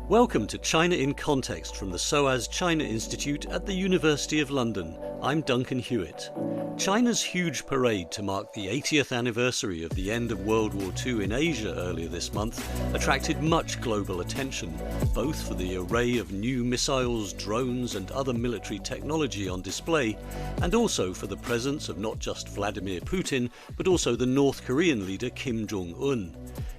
Welcome to China in Context from the SOAS China Institute at the University of London. I'm Duncan Hewitt. China's huge parade to mark the 80th anniversary of the end of World War II in Asia earlier this month attracted much global attention, both for the array of new missiles, drones and other military technology on display, and also for the presence of not just Vladimir Putin, but also the North Korean leader Kim Jong-un.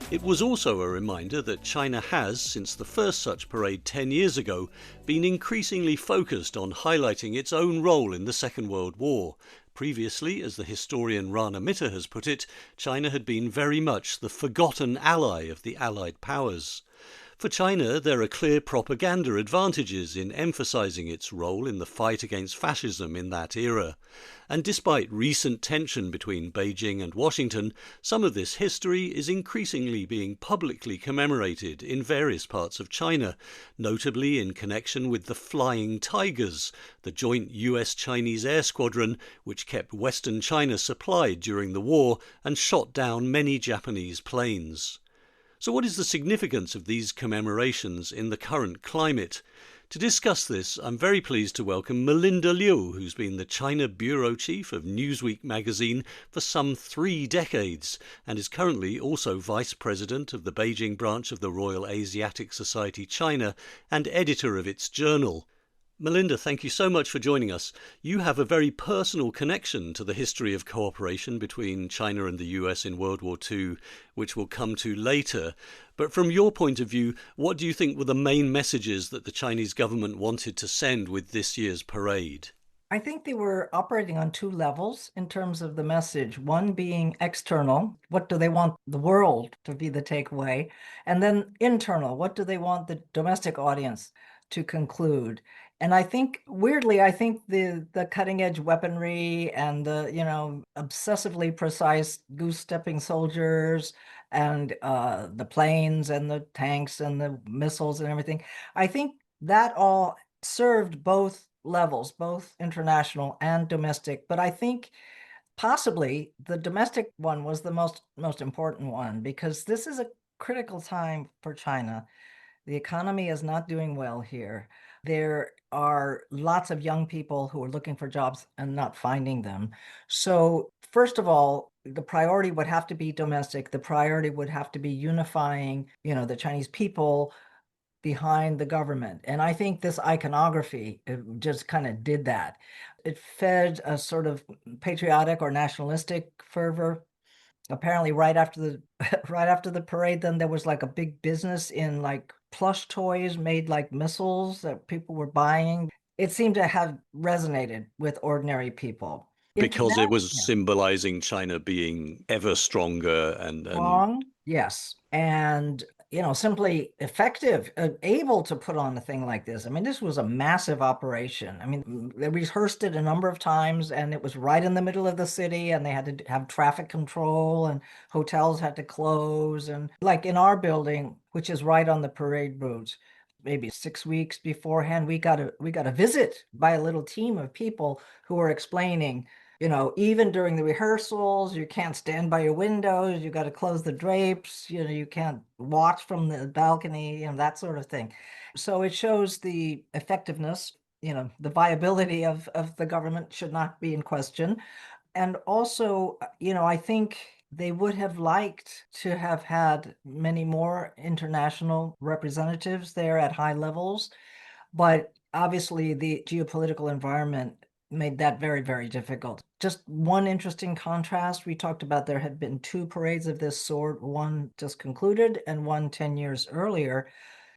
It was also a reminder that China has, since the first such parade 10 years ago, been increasingly focused on highlighting its own role in the Second World War. Previously, as the historian Rana Mitter has put it, China had been very much the forgotten ally of the Allied powers. For China, there are clear propaganda advantages in emphasising its role in the fight against fascism in that era. And despite recent tension between Beijing and Washington, some of this history is increasingly being publicly commemorated in various parts of China, notably in connection with the Flying Tigers, the joint US-Chinese air squadron which kept Western China supplied during the war and shot down many Japanese planes. So what is the significance of these commemorations in the current climate? To discuss this, I'm very pleased to welcome Melinda Liu, who's been the China Bureau Chief of Newsweek magazine for some 3 decades and is currently also Vice President of the Beijing branch of the Royal Asiatic Society China and editor of its journal. Melinda, thank you so much for joining us. You have a very personal connection to the history of cooperation between China and the US in World War II, which we'll come to later. But from your point of view, what do you think were the main messages that the Chinese government wanted to send with this year's parade? I think they were operating on 2 levels in terms of the message. One being external, what do they want the world to be the takeaway? And then internal, what do they want the domestic audience to conclude? And I think, weirdly, I think the cutting edge weaponry and the, obsessively precise goose-stepping soldiers and the planes and the tanks and the missiles and everything, I think that all served both levels, both international and domestic. But I think possibly the domestic one was the most important one, because this is a critical time for China. The economy is not doing well here. There are lots of young people who are looking for jobs and not finding them. So first of all, the priority would have to be domestic. The priority would have to be unifying, the Chinese people behind the government. And I think this iconography just kind of did that. It fed a sort of patriotic or nationalistic fervor. Apparently right after the right after the parade, then there was like a big business in like plush toys made like missiles that people were buying. It seemed to have resonated with ordinary people. Because it International, was symbolizing China being ever stronger and strong, yes. And simply effective, able to put on a thing like this. I mean, this was a massive operation. I mean, they rehearsed it a number of times, and it was right in the middle of the city, and they had to have traffic control, and hotels had to close. And like in our building, which is right on the parade route, maybe 6 weeks beforehand, we got a visit by a little team of people who were explaining, even during the rehearsals, you can't stand by your windows, you got to close the drapes, you can't watch from the balcony, that sort of thing. So it shows the effectiveness, the viability of the government should not be in question. And also, I think they would have liked to have had many more international representatives there at high levels, but obviously the geopolitical environment made that very, very difficult. Just one interesting contrast, we talked about there had been 2 parades of this sort, one just concluded and one 10 years earlier.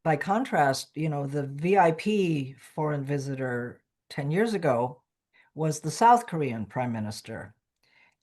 By contrast, the VIP foreign visitor 10 years ago was the South Korean prime minister.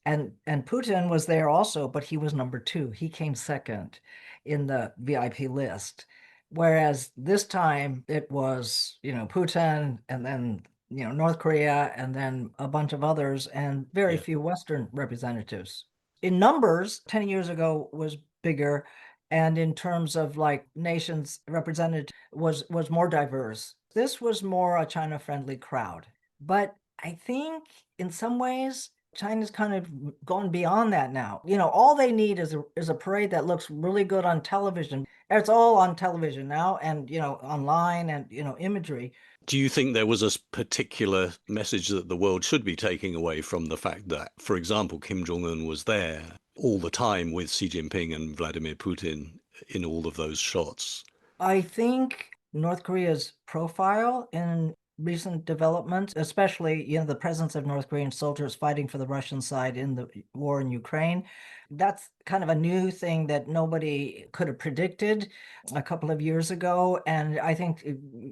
And Putin was there also, but he was number 2. He came second in the VIP list. Whereas this time it was, Putin and then, North Korea and then a bunch of others and very yeah. few Western representatives. In numbers, 10 years ago was bigger. And in terms of like nations represented was more diverse. This was more a China-friendly crowd. But I think in some ways China's kind of gone beyond that now. All they need is a parade that looks really good on television. It's all on television now and, online and, imagery. Do you think there was a particular message that the world should be taking away from the fact that, for example, Kim Jong-un was there all the time with Xi Jinping and Vladimir Putin in all of those shots? I think North Korea's profile in recent developments, especially, the presence of North Korean soldiers fighting for the Russian side in the war in Ukraine, that's kind of a new thing that nobody could have predicted a couple of years ago. And I think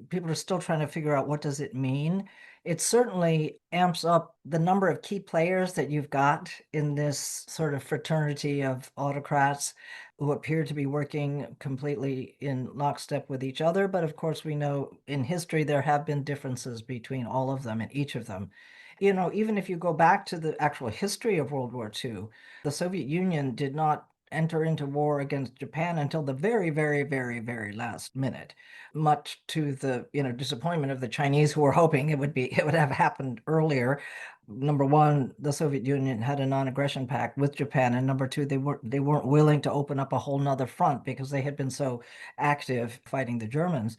people are still trying to figure out what does it mean. It certainly amps up the number of key players that you've got in this sort of fraternity of autocrats who appear to be working completely in lockstep with each other. But of course, we know in history there have been differences between all of them and each of them. Even if you go back to the actual history of World War II, the Soviet Union did not enter into war against Japan until the very, very, very, very last minute, much to the disappointment of the Chinese, who were hoping it would have happened earlier. Number one, the Soviet Union had a non-aggression pact with Japan, and number two, they weren't willing to open up a whole nother front because they had been so active fighting the Germans.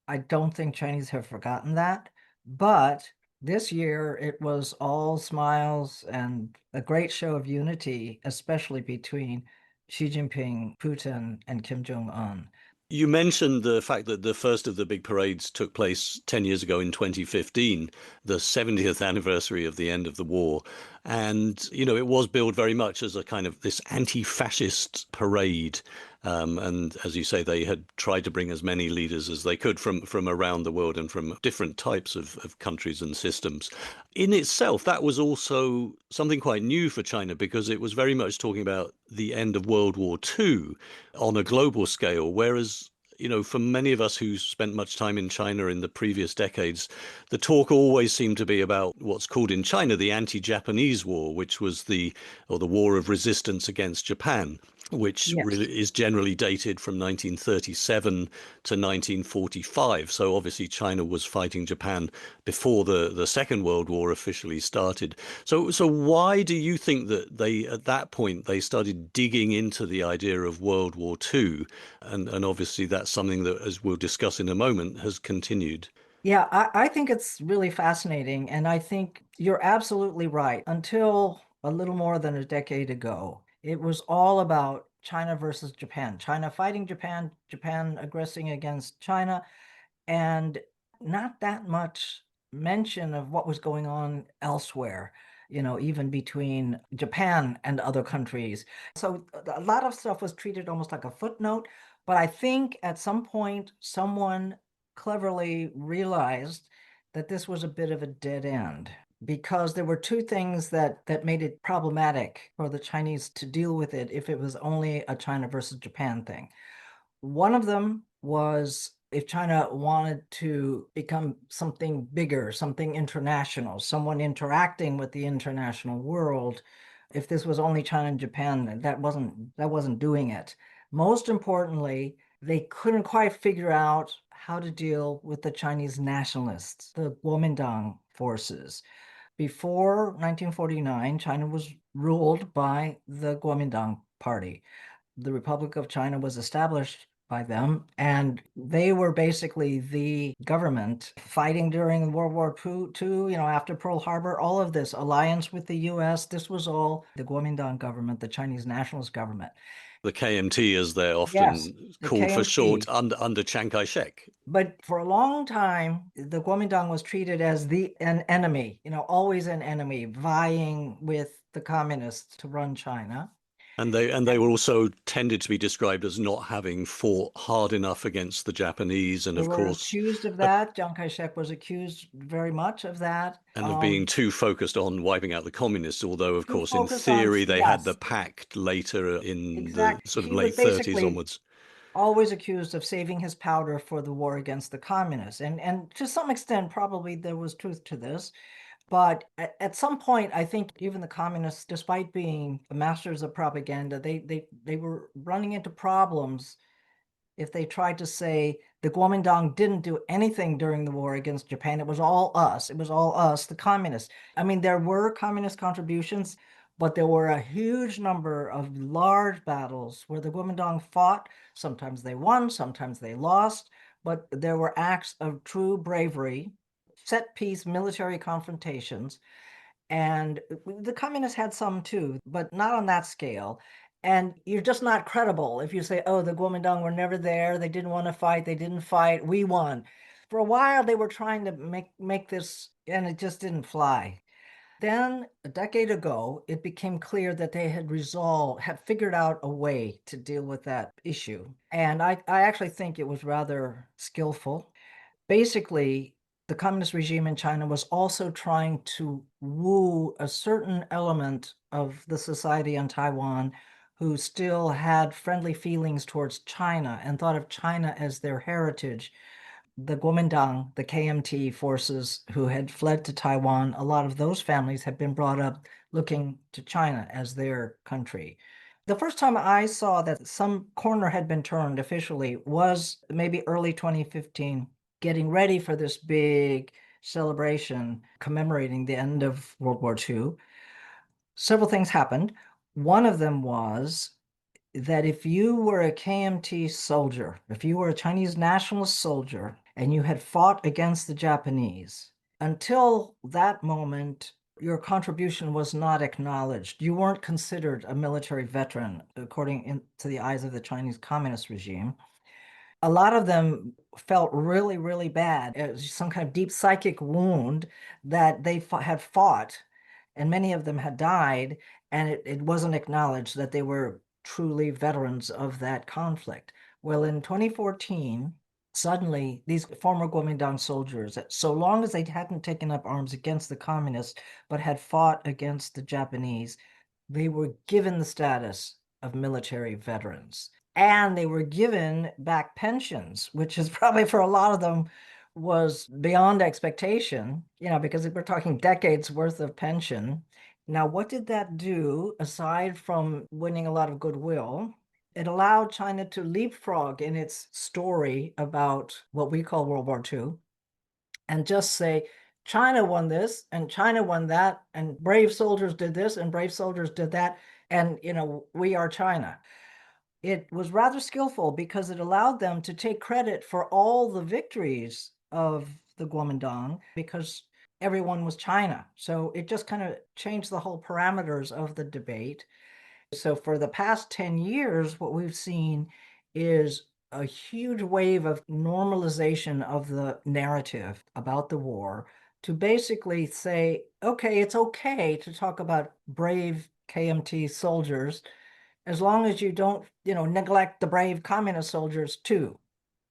I don't think Chinese have forgotten that, but this year it was all smiles and a great show of unity, especially between Xi Jinping, Putin, and Kim Jong-un. You mentioned the fact that the first of the big parades took place 10 years ago in 2015, the 70th anniversary of the end of the war. And, it was billed very much as a kind of this anti-fascist parade. And as you say, they had tried to bring as many leaders as they could from around the world and from different types of countries and systems. In itself, that was also something quite new for China because it was very much talking about the end of World War II on a global scale, whereas for many of us who spent much time in China in the previous decades, the talk always seemed to be about what's called in China the anti-Japanese war, which was the war of resistance against Japan, which Yes. really is generally dated from 1937 to 1945. So obviously China was fighting Japan before the Second World War officially started. So why do you think that they, at that point, they started digging into the idea of World War II? And obviously that's something that, as we'll discuss in a moment, has continued. Yeah, I think it's really fascinating. And I think you're absolutely right. Until a little more than a decade ago, it was all about China versus Japan, China fighting Japan, Japan aggressing against China, and not that much mention of what was going on elsewhere, even between Japan and other countries. So a lot of stuff was treated almost like a footnote. But I think at some point, someone cleverly realized that this was a bit of a dead end because there were two things that made it problematic for the Chinese to deal with it if it was only a China versus Japan thing. One of them was if China wanted to become something bigger, something international, someone interacting with the international world, if this was only China and Japan, that wasn't doing it. Most importantly, they couldn't quite figure out how to deal with the Chinese nationalists, the Kuomintang forces. Before 1949, China was ruled by the Kuomintang Party. The Republic of China was established by them, and they were basically the government fighting during World War II, after Pearl Harbor, all of this alliance with the US. This was all the Kuomintang government, the Chinese nationalist government. The KMT, as they're Yes, often the called for short, KMT. under Chiang Kai-shek. But for a long time, the Kuomintang was treated as an enemy, always an enemy, vying with the communists to run China. And they were also tended to be described as not having fought hard enough against the Japanese, and They of were course, accused of uh, that. Chiang Kai-shek was accused very much of that. and of being too focused on wiping out the communists. Although, of Too course, in focused on, theory, they had the yes, pact later in the exact. sort of He was late 30s basically onwards. always accused of saving his powder for the war against the communists. And to some extent, probably there was truth to this. But at some point, I think even the communists, despite being masters of propaganda, they were running into problems if they tried to say the Kuomintang didn't do anything during the war against Japan. It was all us. It was all us, the communists. I mean, there were communist contributions, but there were a huge number of large battles where the Kuomintang fought. Sometimes they won, sometimes they lost, but there were acts of true bravery, set piece military confrontations. And the communists had some too, but not on that scale. And you're just not credible if you say, oh, the Kuomintang were never there. They didn't want to fight. They didn't fight. We won. For a while, they were trying to make this, and it just didn't fly. Then a decade ago, it became clear that they had figured out a way to deal with that issue. And I actually think it was rather skillful. Basically, the communist regime in China was also trying to woo a certain element of the society in Taiwan who still had friendly feelings towards China and thought of China as their heritage. The Kuomintang, the KMT forces who had fled to Taiwan, a lot of those families had been brought up looking to China as their country. The first time I saw that some corner had been turned officially was maybe early 2015, getting ready for this big celebration commemorating the end of World War II. Several things happened. One of them was that if you were a KMT soldier, if you were a Chinese nationalist soldier and you had fought against the Japanese, until that moment, your contribution was not acknowledged. You weren't considered a military veteran, according to the eyes of the Chinese communist regime. A lot of them felt really, really bad. It was some kind of deep psychic wound that they had fought, and many of them had died, and it wasn't acknowledged that they were truly veterans of that conflict. Well, in 2014, suddenly these former Kuomintang soldiers, so long as they hadn't taken up arms against the communists, but had fought against the Japanese, they were given the status of military veterans. And they were given back pensions, which is probably for a lot of them was beyond expectation, because we're talking decades worth of pension. Now, what did that do aside from winning a lot of goodwill? It allowed China to leapfrog in its story about what we call World War II and just say, China won this and China won that, and brave soldiers did this and brave soldiers did that. And, we are China. It was rather skillful because it allowed them to take credit for all the victories of the Kuomintang because everyone was China. So it just kind of changed the whole parameters of the debate. So for the past 10 years, what we've seen is a huge wave of normalization of the narrative about the war to basically say, okay, it's okay to talk about brave KMT soldiers as long as you don't, neglect the brave communist soldiers too.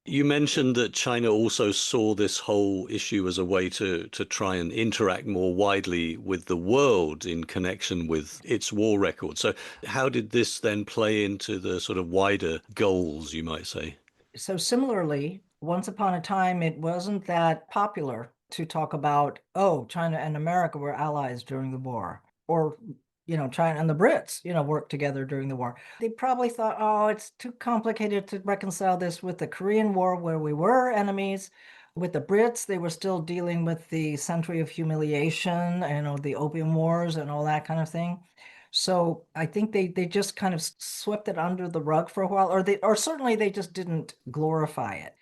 You mentioned that China also saw this whole issue as a way to try and interact more widely with the world in connection with its war record. So how did this then play into the sort of wider goals, you might say? So similarly, once upon a time, it wasn't that popular to talk about, oh, China and America were allies during the war, or China and the Brits, worked together during the war. They probably thought, oh, it's too complicated to reconcile this with the Korean War, where we were enemies. With the Brits, they were still dealing with the century of humiliation, the Opium Wars and all that kind of thing. So I think they just kind of swept it under the rug for a while, or certainly they just didn't glorify it.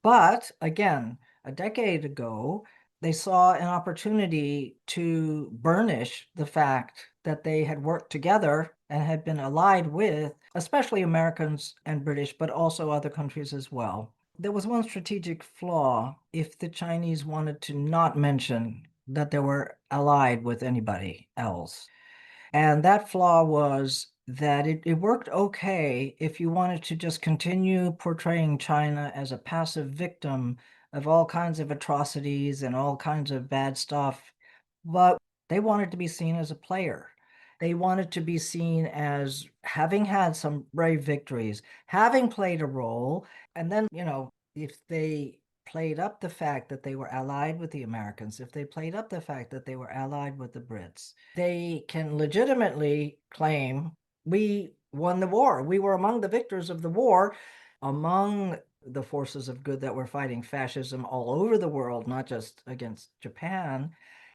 But again, a decade ago, they saw an opportunity to burnish the fact that they had worked together and had been allied with, especially Americans and British, but also other countries as well. There was one strategic flaw if the Chinese wanted to not mention that they were allied with anybody else. And that flaw was that it worked okay if you wanted to just continue portraying China as a passive victim of all kinds of atrocities and all kinds of bad stuff. But they wanted to be seen as a player. They wanted to be seen as having had some brave victories, having played a role. And then, if they played up the fact that they were allied with the Americans, if they played up the fact that they were allied with the Brits, they can legitimately claim we won the war. We were among the victors of the war. among the forces of good that were fighting fascism all over the world, not just against Japan.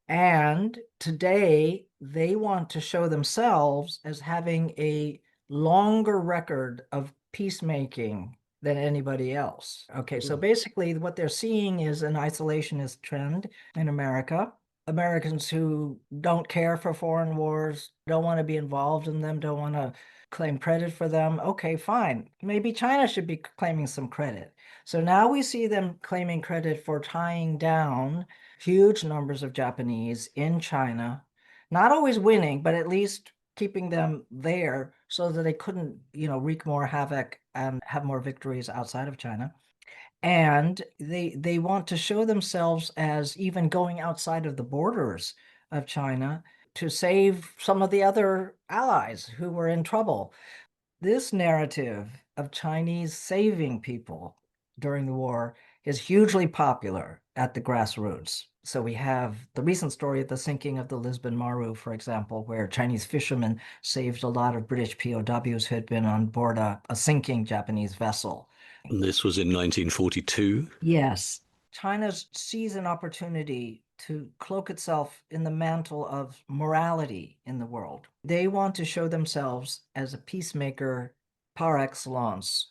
And today they want to show themselves as having a longer record of peacemaking than anybody else. Okay, so basically what they're seeing is an isolationist trend in America. Americans who don't care for foreign wars, don't want to be involved in them, don't want to claim credit for them. Okay, fine. Maybe China should be claiming some credit. So now we see them claiming credit for tying down huge numbers of Japanese in China, not always winning, but at least keeping them there so that they couldn't, wreak more havoc and have more victories outside of China. And they want to show themselves as even going outside of the borders of China to save some of the other allies who were in trouble. This narrative of Chinese saving people during the war is hugely popular at the grassroots. So we have the recent story of the sinking of the Lisbon Maru, for example, where Chinese fishermen saved a lot of British POWs who had been on board a sinking Japanese vessel. And this was in 1942. Yes, China sees an opportunity to cloak itself in the mantle of morality in the world. They want to show themselves as a peacemaker par excellence.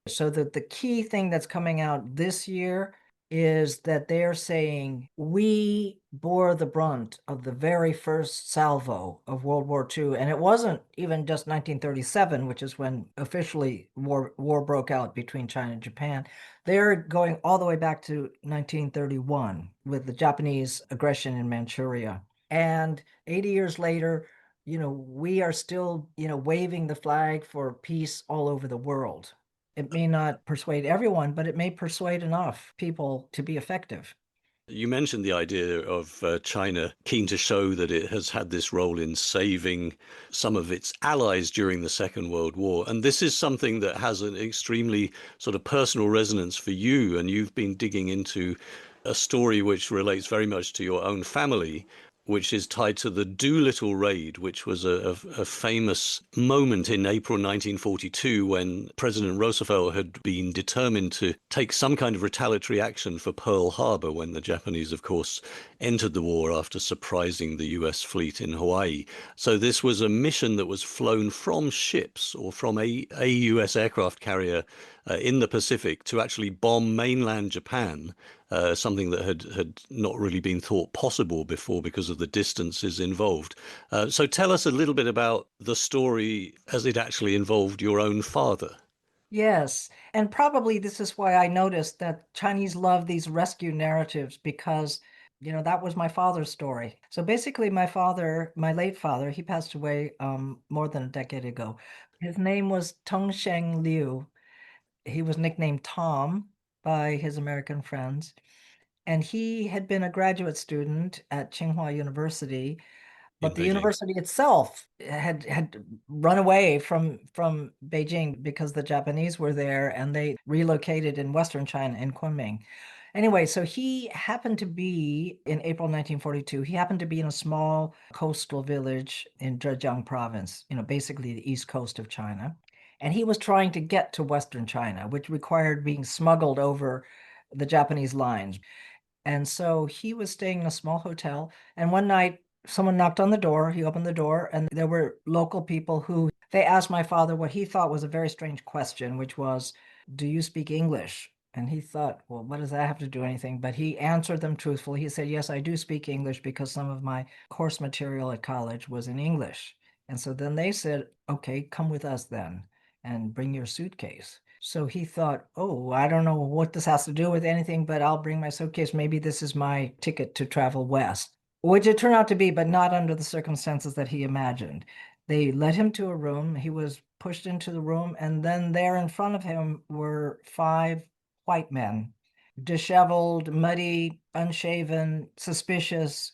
So that the key thing that's coming out this year is that they're saying we bore the brunt of the very first salvo of World War II. And it wasn't even just 1937, which is when officially war broke out between China and Japan. They're going all the way back to 1931 with the Japanese aggression in Manchuria. And 80 years later, we are still, waving the flag for peace all over the world. It may not persuade everyone, but it may persuade enough people to be effective. You mentioned the idea of China keen to show that it has had this role in saving some of its allies during the Second World War. And this is something that has an extremely sort of personal resonance for you. And you've been digging into a story which relates very much to your own family, which is tied to the Doolittle Raid, which was a famous moment in April 1942 when President Roosevelt had been determined to take some kind of retaliatory action for Pearl Harbor when the Japanese, of course, entered the war after surprising the US fleet in Hawaii. So this was a mission that was flown from ships or from a US aircraft carrier in the Pacific to actually bomb mainland Japan, something that had not really been thought possible before because of the distances involved. So tell us a little bit about the story as it actually involved your own father. Yes, and probably this is why I noticed that Chinese love these rescue narratives because, that was my father's story. So basically, my father, my late father, he passed away more than a decade ago. His name was Sheng Liu. He was nicknamed Tom by his American friends. And he had been a graduate student at Tsinghua University, but In the Beijing. university itself had run away from Beijing because the Japanese were there and they relocated in Western China in Kunming. Anyway, so he happened to be in April 1942, he happened to be in a small coastal village in Zhejiang province, basically the east coast of China. And he was trying to get to Western China, which required being smuggled over the Japanese lines. And so he was staying in a small hotel. And one night, someone knocked on the door. He opened the door, and there were local people who they asked my father what he thought was a very strange question, which was, "Do you speak English?" And he thought, well, what does that have to do anything? But he answered them truthfully. He said, yes, I do speak English because some of my course material at college was in English. And so then they said, okay, come with us then and bring your suitcase. So he thought, oh, I don't know what this has to do with anything, but I'll bring my suitcase. Maybe this is my ticket to travel west, which it turned out to be, but not under the circumstances that he imagined. They led him to a room. He was pushed into the room, and then there in front of him were five white men, disheveled, muddy, unshaven, suspicious,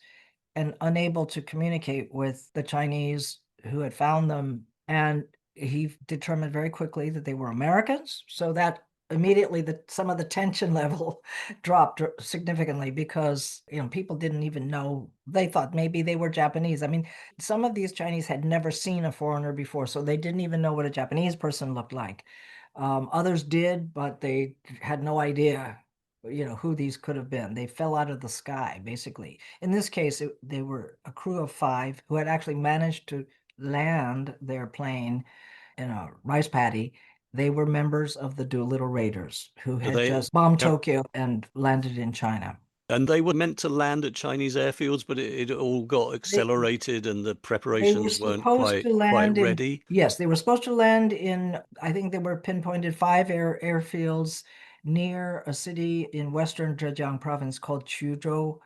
and unable to communicate with the Chinese who had found them. And he determined very quickly that they were Americans. So that immediately some of the tension level dropped significantly because people didn't even know. They thought maybe they were Japanese. I mean, some of these Chinese had never seen a foreigner before, so they didn't even know what a Japanese person looked like. Others did, but they had no idea, who these could have been. They fell out of the sky, basically. In this case, they were a crew of 5 who had actually managed to land their plane in a rice paddy. They were members of the Doolittle Raiders who So had they, just bombed yep. Tokyo and landed in China. And they were meant to land at Chinese airfields, but it all got They accelerated and the they were preparations weren't supposed to quite land in, ready. yes, they were supposed to land in, I think they were pinpointed 5 airfields near a city in western Zhejiang province called Quzhou,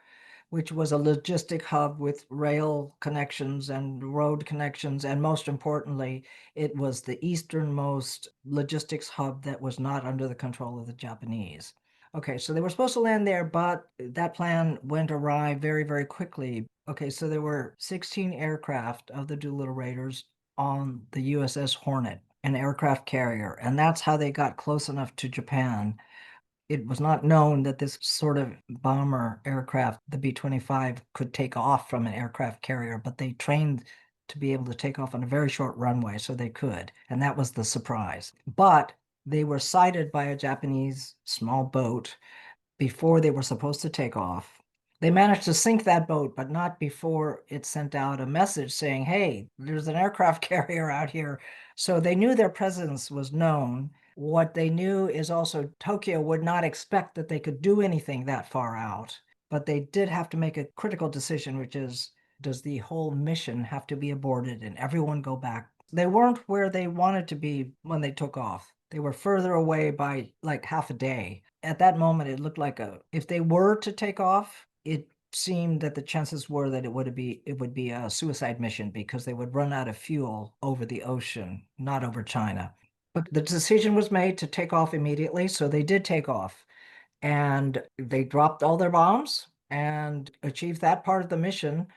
which was a logistic hub with rail connections and road connections. And most importantly, it was the easternmost logistics hub that was not under the control of the Japanese. Okay, so they were supposed to land there, but that plan went awry very, very quickly. Okay, so there were 16 aircraft of the Doolittle Raiders on the USS Hornet, an aircraft carrier, and that's how they got close enough to Japan. It was not known that this sort of bomber aircraft, the B-25, could take off from an aircraft carrier, but they trained to be able to take off on a very short runway, so they could. And that was the surprise. But they were sighted by a Japanese small boat before they were supposed to take off. They managed to sink that boat, but not before it sent out a message saying, hey, there's an aircraft carrier out here. So they knew their presence was known. What they knew is also Tokyo would not expect that they could do anything that far out, but they did have to make a critical decision, which is, does the whole mission have to be aborted and everyone go back? They weren't where they wanted to be when they took off. They were further away by like half a day. At that moment, it looked like if they were to take off, it seemed that the chances were that it would be a suicide mission because they would run out of fuel over the ocean, not over China. But the decision was made to take off immediately, so they did take off. And they dropped all their bombs and achieved that part of the mission.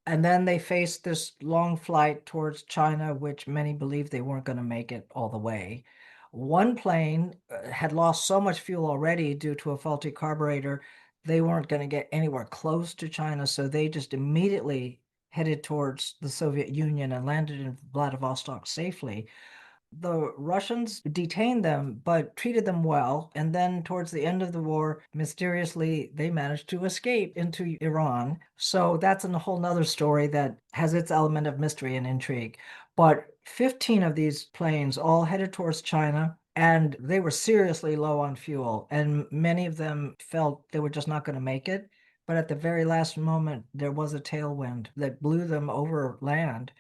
And then they faced this long flight towards China, which many believed they weren't going to make it all the way. One plane had lost so much fuel already due to a faulty carburetor, they weren't going to get anywhere close to China. So they just immediately headed towards the Soviet Union and landed in Vladivostok safely. The Russians detained them, but treated them well. And then towards the end of the war, mysteriously, they managed to escape into Iran. So that's a whole nother story that has its element of mystery and intrigue. But 15 of these planes all headed towards China, and they were seriously low on fuel. And many of them felt they were just not going to make it. But at the very last moment, there was a tailwind that blew them over land,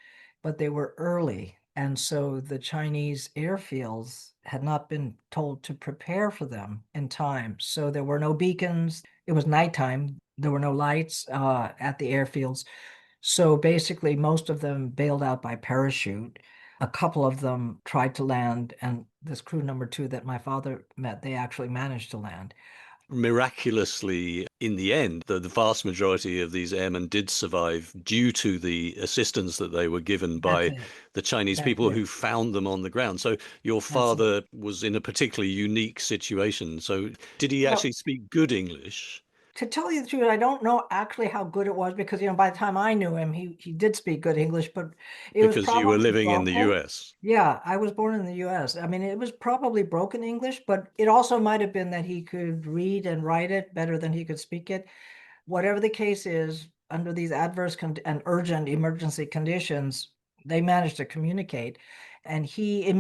but they were early. And so the Chinese airfields had not been told to prepare for them in time. So there were no beacons. It was nighttime. There were no lights at the airfields. So basically, most of them bailed out by parachute. A couple of them tried to land, and this crew number 2 that my father met, they actually managed to land. Miraculously, in the end, the vast majority of these airmen did survive due to the assistance that they were given That's by it. the Chinese That's people it. who found them on the ground. So your That's it. father was in a particularly unique situation. So did he Well, actually speak good English? to tell you the truth, I don't know actually how good it was because, by the time I knew him, he did speak good English, but it was Because you were probably living in the broken. US. Yeah, I was born in the US. I mean, it was probably broken English, but it also might have been that he could read and write it better than he could speak it. Whatever the case is, under these adverse and urgent emergency conditions, they managed to communicate. And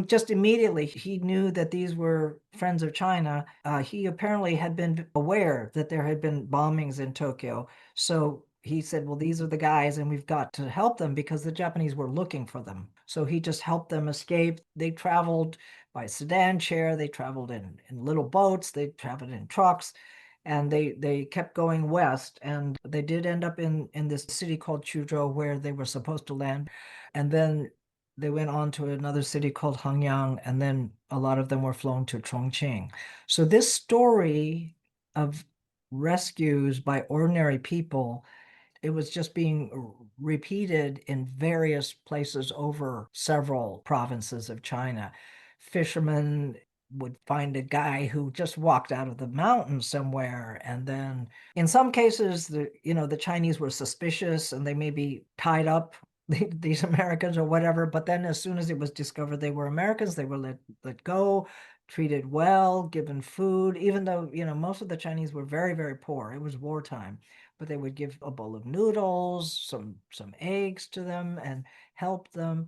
just immediately, he knew that these were friends of China. He apparently had been aware that there had been bombings in Tokyo. So he said, well, these are the guys, and we've got to help them because the Japanese were looking for them. So he just helped them escape. They traveled by sedan chair, they traveled in little boats, they traveled in trucks, and they kept going west, and they did end up in this city called Chuzhou where they were supposed to land. And then they went on to another city called Hangyang, and then a lot of them were flown to Chongqing. So this story of rescues by ordinary people, it was just being repeated in various places over several provinces of China. Fishermen would find a guy who just walked out of the mountains somewhere, and then in some cases the Chinese were suspicious and they maybe tied up these Americans or whatever, but then as soon as it was discovered they were Americans, they were let go. treated well, given food, even though, most of the Chinese were very, very poor. It was wartime, but they would give a bowl of noodles, some eggs to them and help them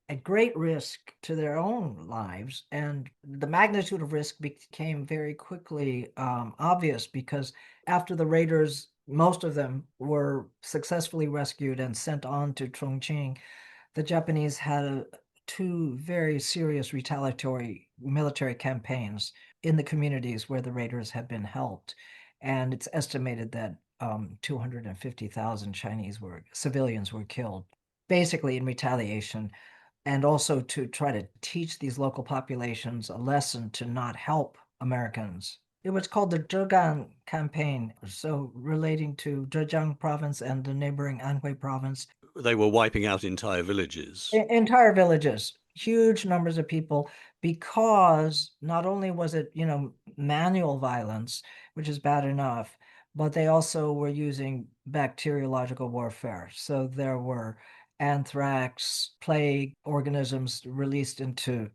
at great risk to their own lives. And the magnitude of risk became very quickly obvious because after the raiders, most of them were successfully rescued and sent on to Chongqing. The Japanese had two very serious retaliatory military campaigns in the communities where the raiders had been helped. And it's estimated that 250,000 civilians were killed, basically in retaliation, and also to try to teach these local populations a lesson to not help Americans. It was called the Zhegang campaign, so relating to Zhejiang province and the neighboring Anhui province. They were wiping out entire villages. Entire villages, huge numbers of people, because not only was it, manual violence, which is bad enough, but they also were using bacteriological warfare. So there were anthrax, plague organisms released into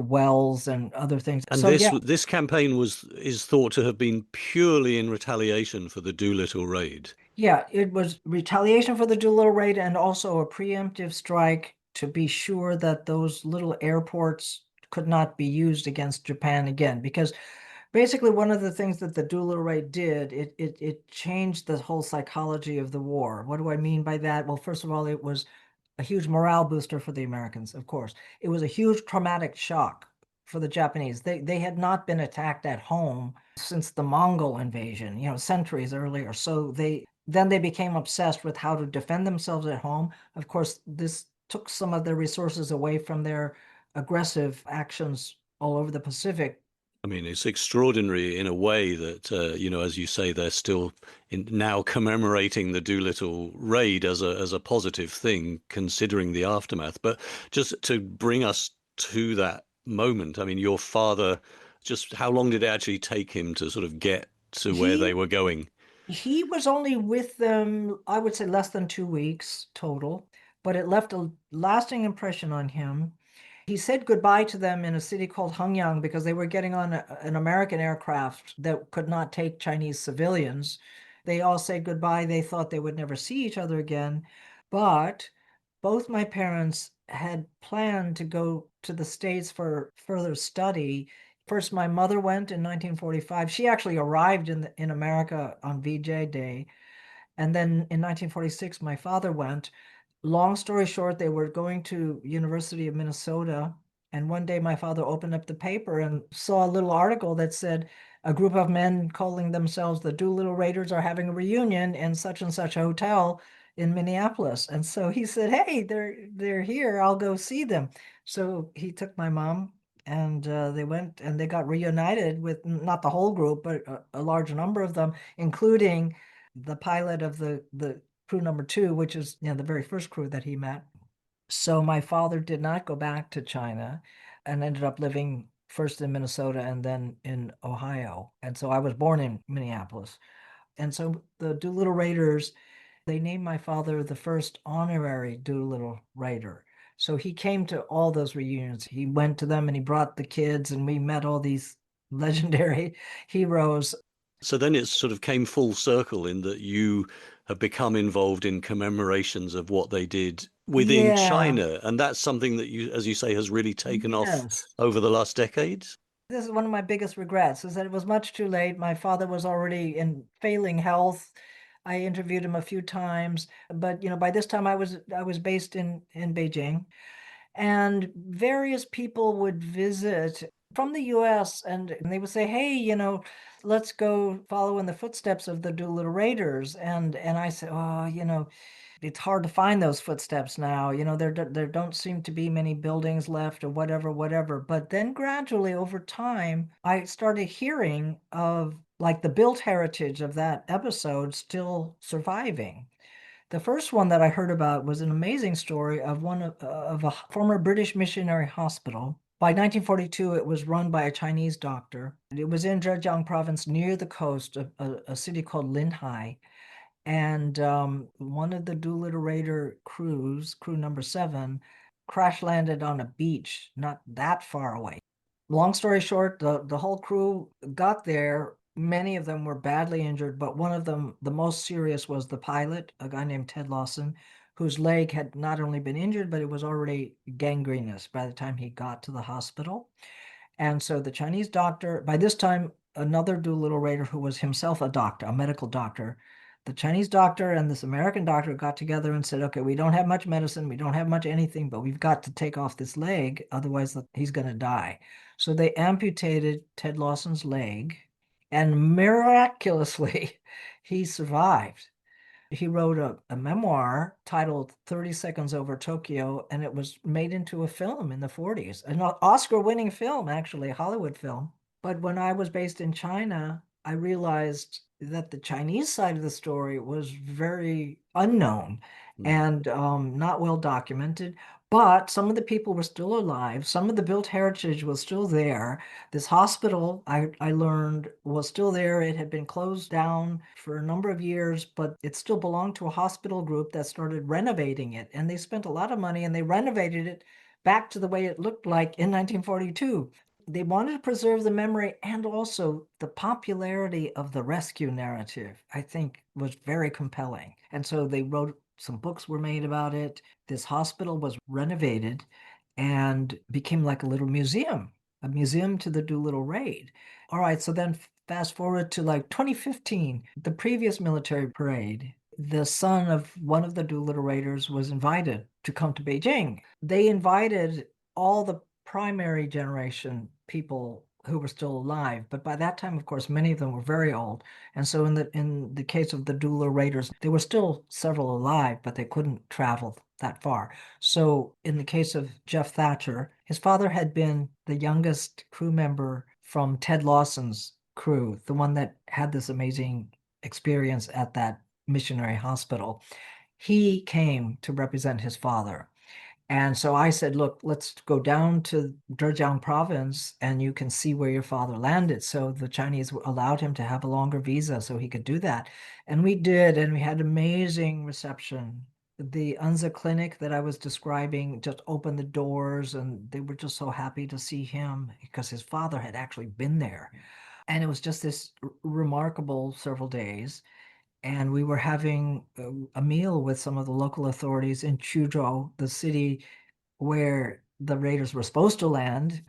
wells and other things. And So this yeah, this campaign is thought to have been purely in retaliation for the Doolittle raid. yeah, it was retaliation for the Doolittle raid and also a preemptive strike to be sure that those little airports could not be used against Japan again. Because basically, one of the things that the Doolittle raid did, it changed the whole psychology of the war. What do I mean by that? Well, first of all, it was a huge morale booster for the Americans, of course. It was a huge traumatic shock for the Japanese. They had not been attacked at home since the Mongol invasion, centuries earlier. So they became obsessed with how to defend themselves at home. Of course, this took some of their resources away from their aggressive actions all over the Pacific. I mean, it's extraordinary in a way that, as you say, they're still now commemorating the Doolittle raid as a positive thing, considering the aftermath. But just to bring us to that moment, I mean, your father, just how long did it actually take him to sort of get to where He they were going? he was only with them, I would say, less than 2 weeks total, but it left a lasting impression on him. He said goodbye to them in a city called Hengyang because they were getting on an American aircraft that could not take Chinese civilians. They all said goodbye. They thought they would never see each other again. But both my parents had planned to go to the States for further study. First, my mother went in 1945. She actually arrived in America on VJ Day. And then in 1946, my father went. Long story short, they were going to University of Minnesota, and one day my father opened up the paper and saw a little article that said a group of men calling themselves the Doolittle Raiders are having a reunion in such and such a hotel in Minneapolis. And so he said, "Hey, they're here. I'll go see them." So he took my mom, and they went and they got reunited with not the whole group, but a large number of them, including the pilot of the crew number two, which is the very first crew that he met. So my father did not go back to China and ended up living first in Minnesota and then in Ohio. And so I was born in Minneapolis. And so the Doolittle Raiders, they named my father the first honorary Doolittle Raider. So he came to all those reunions. He went to them and he brought the kids, and we met all these legendary heroes. So then it sort of came full circle in that you have become involved in commemorations of what they did within Yeah. China. And that's something that you, as you say, has really taken off Yes. over the last decades. This is one of my biggest regrets, is that it was much too late. My father was already in failing health. I interviewed him a few times, but by this time I was based in Beijing, and various people would visit from the US, and they would say, "Hey, let's go follow in the footsteps of the Doolittle Raiders." And I said, "Oh, it's hard to find those footsteps now. There don't seem to be many buildings left or whatever." But then gradually over time, I started hearing of like the built heritage of that episode still surviving. The first one that I heard about was an amazing story of of a former British missionary hospital. By 1942, it was run by a Chinese doctor. It was in Zhejiang province near the coast of a city called Linhai. And one of the Doolittle Raider crews, crew number 7, crash landed on a beach not that far away. long story short, the whole crew got there. Many of them were badly injured, but one of them, the most serious, was the pilot, a guy named Ted Lawson, whose leg had not only been injured, but it was already gangrenous by the time he got to the hospital. And so the Chinese doctor, by this time, another Doolittle Raider who was himself a doctor, a medical doctor, the Chinese doctor and this American doctor got together and said, okay, we don't have much medicine, we don't have much anything, but we've got to take off this leg, otherwise he's going to die. So they amputated Ted Lawson's leg, and miraculously, he survived. He wrote a memoir titled 30 Seconds Over Tokyo, and it was made into a film in the 40s, an Oscar-winning film, actually, a Hollywood film. But when I was based in China, I realized that the Chinese side of the story was very unknown Mm. and not well documented. But some of the people were still alive. Some of the built heritage was still there. This hospital, I learned, was still there. It had been closed down for a number of years, but it still belonged to a hospital group that started renovating it. And they spent a lot of money and they renovated it back to the way it looked like in 1942. They wanted to preserve the memory, and also the popularity of the rescue narrative, I think, was very compelling. And so they wrote, some books were made about it. This hospital was renovated and became like a little museum, a museum to the Doolittle Raid. All right, so then fast forward to like 2015, the previous military parade. The son of one of the Doolittle Raiders was invited to come to Beijing. They invited all the primary generation people who were still alive, but by that time, of course, many of them were very old. And so in the case of the Doolittle Raiders, there were still several alive, but they couldn't travel that far. So in the case of Jeff Thatcher, his father had been the youngest crew member from Ted Lawson's crew, the one that had this amazing experience at that missionary hospital. He came to represent his father. And so I said, look, let's go down to Zhejiang province and you can see where your father landed. So the Chinese allowed him to have a longer visa so he could do that. And we did, and we had amazing reception. The UNZA clinic that I was describing just opened the doors, and they were just so happy to see him because his father had actually been there. And it was just this remarkable several days. And we were having a meal with some of the local authorities in Chuzhou, the city where the Raiders were supposed to land.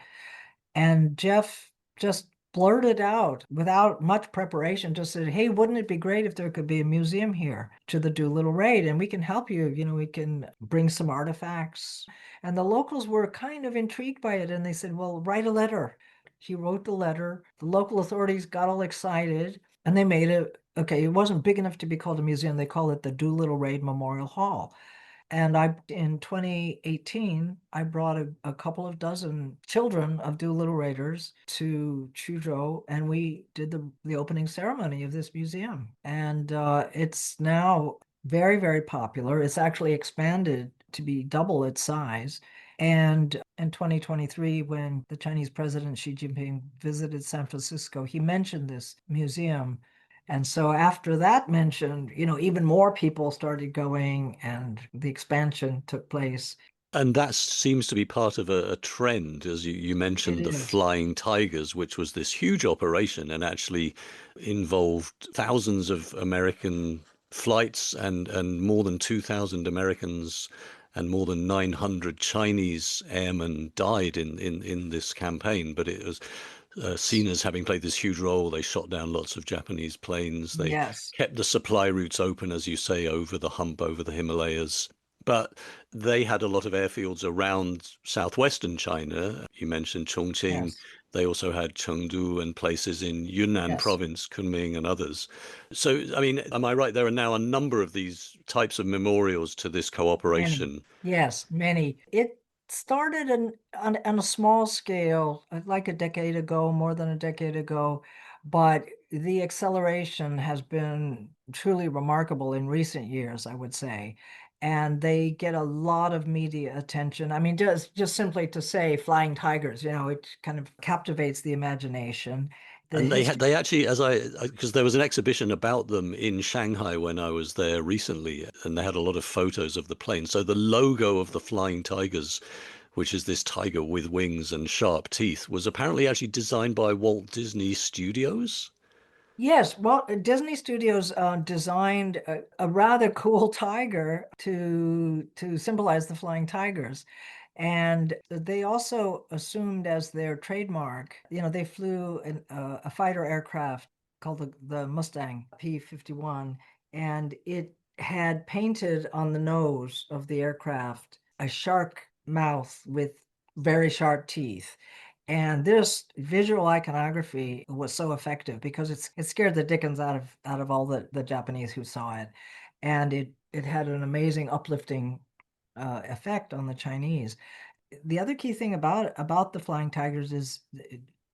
And Jeff just blurted out without much preparation, just said, hey, wouldn't it be great if there could be a museum here to the Doolittle Raid, and we can help you. We can bring some artifacts. And the locals were kind of intrigued by it. And they said, well, write a letter. He wrote the letter. The local authorities got all excited and they made it. Okay, it wasn't big enough to be called a museum. They called it the Doolittle Raid Memorial Hall. And in 2018, I brought a couple of dozen children of Doolittle Raiders to Chuzhou, and we did the opening ceremony of this museum. And it's now very, very popular. It's actually expanded to be double its size. And in 2023, when the Chinese President Xi Jinping visited San Francisco, he mentioned this museum. And so after that mention, even more people started going and the expansion took place. And that seems to be part of a trend, as you It mentioned, the is. Flying Tigers, which was this huge operation and actually involved thousands of American flights and more than 2,000 Americans and more than 900 Chinese airmen died in this campaign. But it was seen as having played this huge role. They shot down lots of Japanese planes. They Yes. kept the supply routes open, as you say, over the hump, over the Himalayas. But they had a lot of airfields around southwestern China. You mentioned Chongqing. Yes. They also had Chengdu and places in Yunnan Yes. province, Kunming and others. So, I mean, am I right? There are now a number of these types of memorials to this Many. cooperation. Yes, many. It started on a small scale, like a decade ago, more than a decade ago, but the acceleration has been truly remarkable in recent years, I would say. And they get a lot of media attention. I mean, just simply to say flying tigers, it kind of captivates the imagination. The And history. they actually, because there was an exhibition about them in Shanghai when I was there recently, and they had a lot of photos of the plane. So the logo of the Flying Tigers, which is this tiger with wings and sharp teeth, was apparently actually designed by Walt Disney Studios. Yes, well, Disney Studios designed a rather cool tiger to symbolize the flying tigers. And they also assumed as their trademark, they flew a fighter aircraft called the Mustang P-51, and it had painted on the nose of the aircraft a shark mouth with very sharp teeth. And this visual iconography was so effective because it scared the dickens out of all the Japanese who saw it. And it had an amazing uplifting effect on the Chinese. The other key thing about the flying tigers is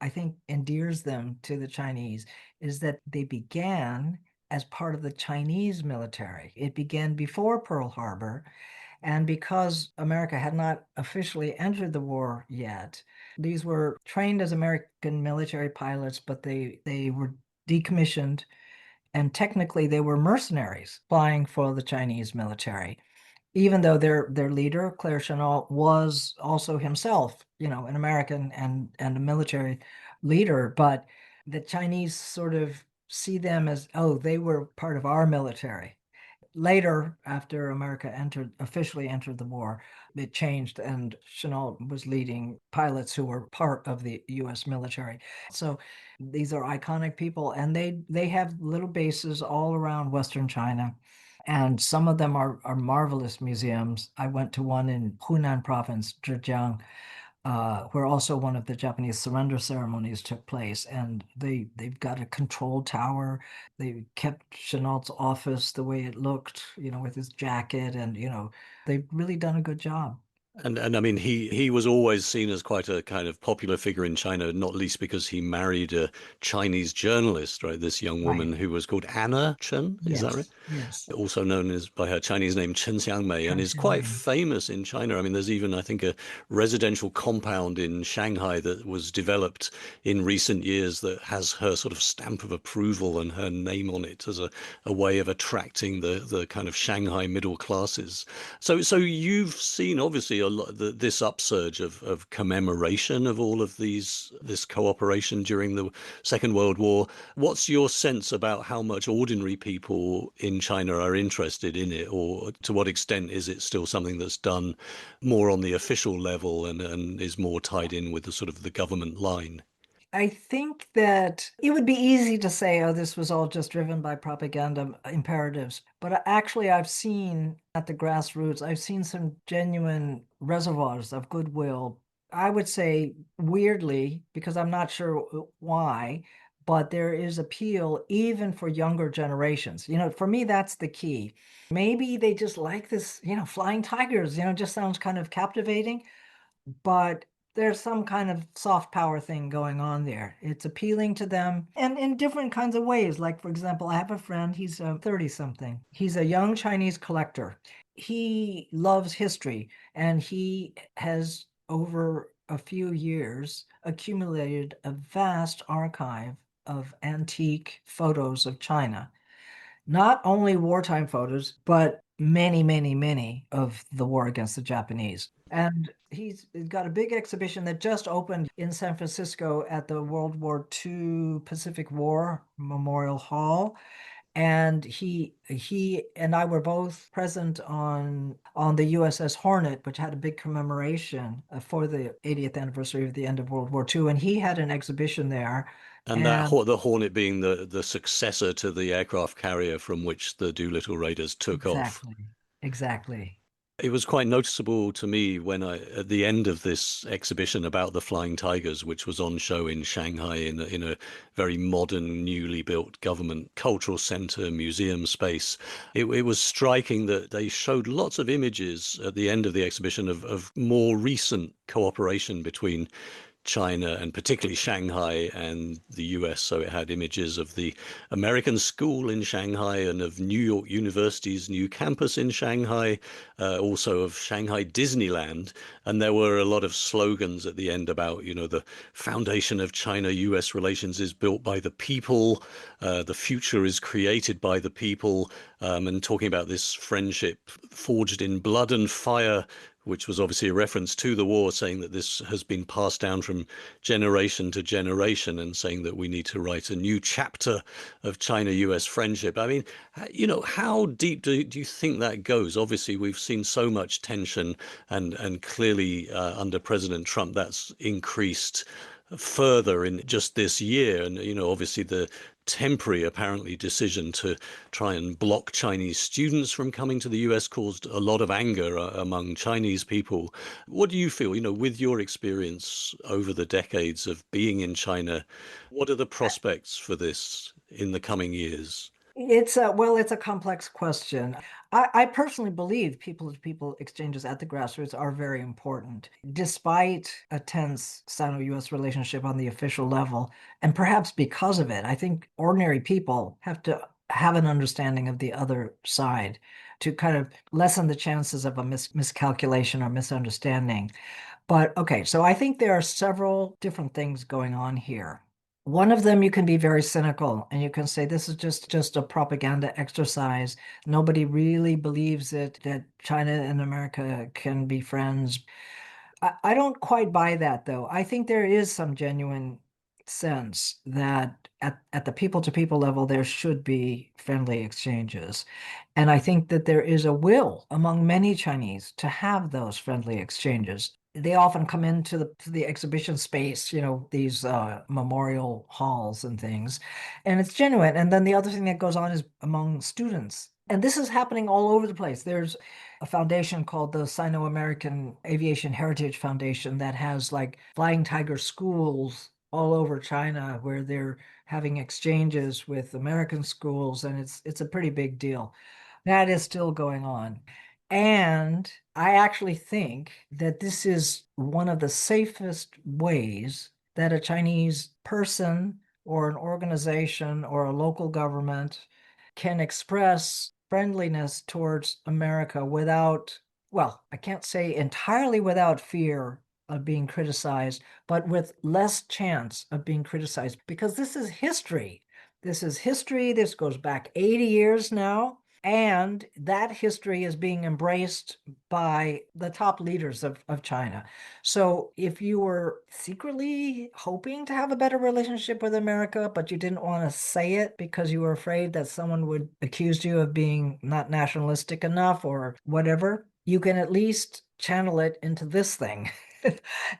I think endears them to the Chinese is that they began as part of the Chinese military. It began before Pearl Harbor, and because America had not officially entered the war yet, these were trained as American military pilots, but they were decommissioned, and technically they were mercenaries flying for the Chinese military, even though their leader, Claire Chennault, was also himself, an American and a military leader. But the Chinese sort of see them as, oh, they were part of our military. Later, after America officially entered the war, it changed, and Chennault was leading pilots who were part of the U.S. military. So these are iconic people, and they have little bases all around Western China. And some of them are marvelous museums. I went to one in Hunan province, Zhejiang, where also one of the Japanese surrender ceremonies took place. And they've got a control tower. They kept Chenault's office the way it looked, with his jacket, and they've really done a good job. And I mean, he was always seen as quite a kind of popular figure in China, not least because he married a Chinese journalist, right? This young Right. woman who was called Anna Chen, is that right? Yes. Yes. Also known as by her Chinese name Chen Xiangmei, and Chen is quite Xiaoming. famous in China. I mean, there's even, I think, a residential compound in Shanghai that was developed in recent years that has her sort of stamp of approval and her name on it as a way of attracting the kind of Shanghai middle classes. So you've seen obviously a lot this upsurge of commemoration of all of this cooperation during the Second World War. What's your sense about how much ordinary people in China are interested in it, or to what extent is it still something that's done more on the official level and is more tied in with the sort of the government line? I think that it would be easy to say, oh, this was all just driven by propaganda imperatives. But actually, I've seen at the grassroots, I've seen some genuine reservoirs of goodwill. I would say weirdly, because I'm not sure why, but there is appeal even for younger generations. For me, that's the key. Maybe they just like this, flying tigers, just sounds kind of captivating, but there's some kind of soft power thing going on there. It's appealing to them and in different kinds of ways. Like, for example, I have a friend, he's 30 something. He's a young Chinese collector. He loves history, and he has, over a few years, accumulated a vast archive of antique photos of China. Not only wartime photos, but many, many, many of the war against the Japanese. And he's got a big exhibition that just opened in San Francisco at the World War II Pacific War Memorial Hall. And he and I were both present on the USS Hornet, which had a big commemoration for the 80th anniversary of the end of World War II. And he had an exhibition there. And And the Hornet being the successor to the aircraft carrier from which the Doolittle Raiders took off. exactly, exactly. It was quite noticeable to me when at the end of this exhibition about the Flying Tigers, which was on show in Shanghai in a very modern, newly built government cultural center museum space, it was striking that they showed lots of images at the end of the exhibition of more recent cooperation between China and particularly Shanghai and the US. So it had images of the American school in Shanghai and of New York University's new campus in Shanghai, also of Shanghai Disneyland. And there were a lot of slogans at the end about, the foundation of China-US relations is built by the people, the future is created by the people, and talking about this friendship forged in blood and fire which was obviously a reference to the war, saying that this has been passed down from generation to generation and saying that we need to write a new chapter of China-US friendship. I mean, how deep do you think that goes? Obviously, we've seen so much tension and clearly under President Trump, that's increased further in just this year. And, obviously the temporary, apparently, decision to try and block Chinese students from coming to the US caused a lot of anger among Chinese people. What do you feel, with your experience over the decades of being in China, what are the prospects for this in the coming years? It's a complex question. I personally believe people-to-people exchanges at the grassroots are very important, despite a tense Sino-US relationship on the official level, and perhaps because of it. I think ordinary people have to have an understanding of the other side to kind of lessen the chances of a miscalculation or misunderstanding. But okay, so I think there are several different things going on here. One of them, you can be very cynical and you can say this is just a propaganda exercise. Nobody really believes it that China and America can be friends. I don't quite buy that though. I think there is some genuine sense that at the people-to-people level, there should be friendly exchanges. And I think that there is a will among many Chinese to have those friendly exchanges. They often come into the exhibition space, these memorial halls and things, and it's genuine. And then the other thing that goes on is among students. And this is happening all over the place. There's a foundation called the Sino-American Aviation Heritage Foundation that has like flying tiger schools all over China where they're having exchanges with American schools, and it's a pretty big deal. That is still going on. And I actually think that this is one of the safest ways that a Chinese person or an organization or a local government can express friendliness towards America without, well, I can't say entirely without fear of being criticized, but with less chance of being criticized because this is history. This is history. This goes back 80 years now. And that history is being embraced by the top leaders of China. So if you were secretly hoping to have a better relationship with America, but you didn't want to say it because you were afraid that someone would accuse you of being not nationalistic enough or whatever, you can at least channel it into this thing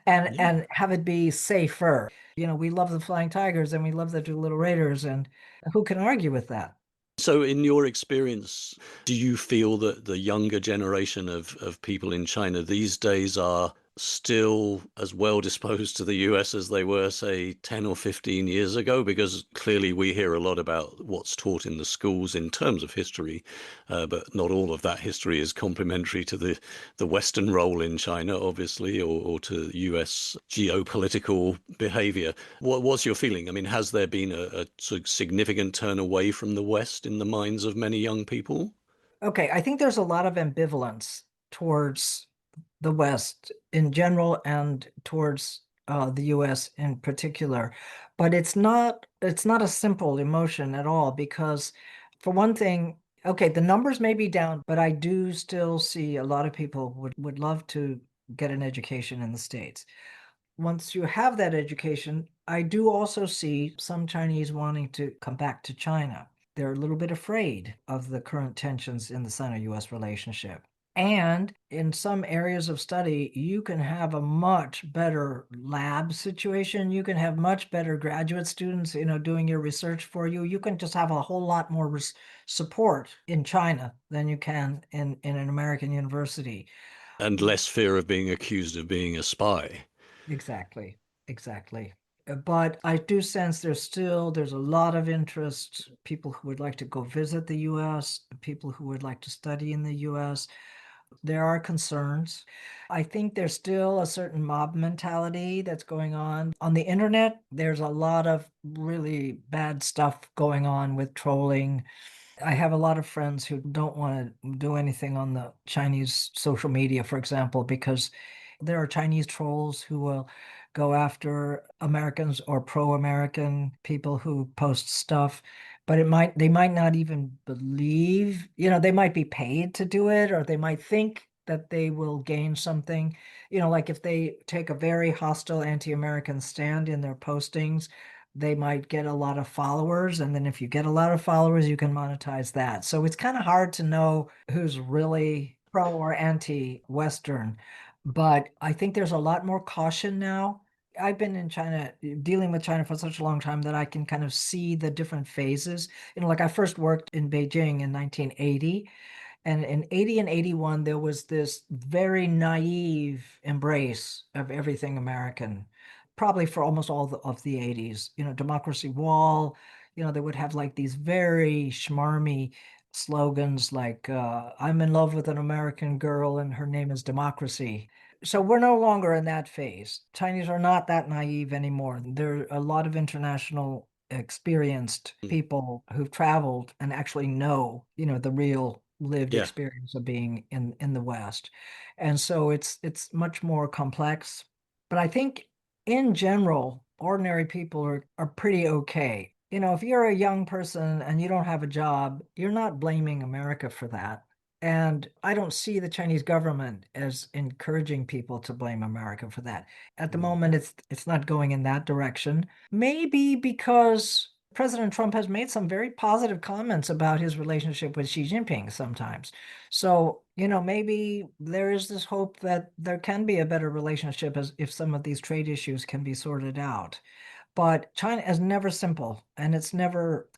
and Yeah. and have it be safer. We love the Flying Tigers and we love the Doolittle Raiders, and who can argue with that? So, in your experience, do you feel that the younger generation of people in China these days are still as well disposed to the US as they were, say, 10 or 15 years ago? Because clearly we hear a lot about what's taught in the schools in terms of history, but not all of that history is complementary to the Western role in China, obviously, or to US geopolitical behavior. What's your feeling? I mean, has there been a sort of significant turn away from the West in the minds of many young people? Okay, I think there's a lot of ambivalence towards the West in general and towards the US in particular. But it's not a simple emotion at all because for one thing, okay, the numbers may be down, but I do still see a lot of people would love to get an education in the States. Once you have that education, I do also see some Chinese wanting to come back to China. They're a little bit afraid of the current tensions in the Sino-US relationship. And in some areas of study, you can have a much better lab situation. You can have much better graduate students, doing your research for you. You can just have a whole lot more support in China than you can in an American university. And less fear of being accused of being a spy. Exactly, exactly. But I do sense there's a lot of interest, people who would like to go visit the US, people who would like to study in the US. There are concerns. I think there's still a certain mob mentality that's going on. On the internet, there's a lot of really bad stuff going on with trolling. I have a lot of friends who don't want to do anything on the Chinese social media, for example, because there are Chinese trolls who will go after Americans or pro-American people who post stuff, but they might not even believe, they might be paid to do it, or they might think that they will gain something. Like if they take a very hostile anti-American stand in their postings, they might get a lot of followers. And then if you get a lot of followers, you can monetize that. So it's kind of hard to know who's really pro or anti-Western. But I think there's a lot more caution now. I've been in China, dealing with China for such a long time that I can kind of see the different phases. Like I first worked in Beijing in 1980. And in 80 and 81, there was this very naive embrace of everything American, probably for almost all of the 80s. Democracy Wall, they would have like these very schmarmy slogans like, I'm in love with an American girl and her name is democracy. So we're no longer in that phase. Chinese are not that naive anymore. There are a lot of international experienced people who've traveled and actually know, the real lived Yeah. experience of being in the West. And so it's much more complex. But I think in general, ordinary people are pretty okay. If you're a young person and you don't have a job, you're not blaming America for that. And I don't see the Chinese government as encouraging people to blame America for that. At the moment, it's not going in that direction. Maybe because President Trump has made some very positive comments about his relationship with Xi Jinping sometimes. So, maybe there is this hope that there can be a better relationship as if some of these trade issues can be sorted out. But China is never simple and it's never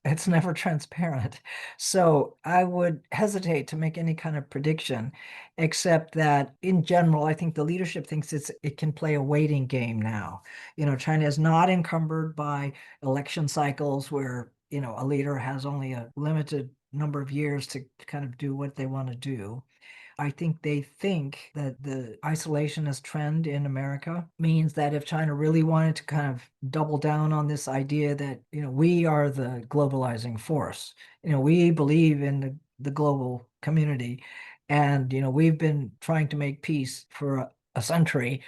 transparent. So I would hesitate to make any kind of prediction, except that in general, I think the leadership thinks it can play a waiting game now. China is not encumbered by election cycles where, a leader has only a limited number of years to kind of do what they want to do. I think they think that the isolationist trend in America means that if China really wanted to kind of double down on this idea that, we are the globalizing force, we believe in the global community, and, we've been trying to make peace for a century.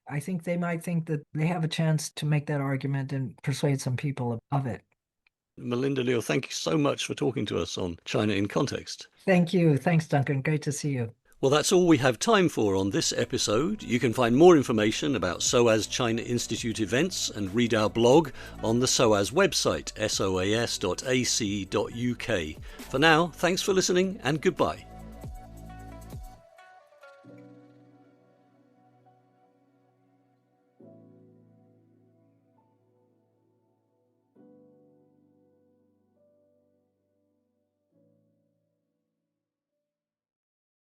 I think they might think that they have a chance to make that argument and persuade some people of it. Melinda Liu, thank you so much for talking to us on China in Context. Thank you. Thanks, Duncan. Great to see you. Well, that's all we have time for on this episode. You can find more information about SOAS China Institute events and read our blog on the SOAS website, soas.ac.uk. For now, thanks for listening and goodbye.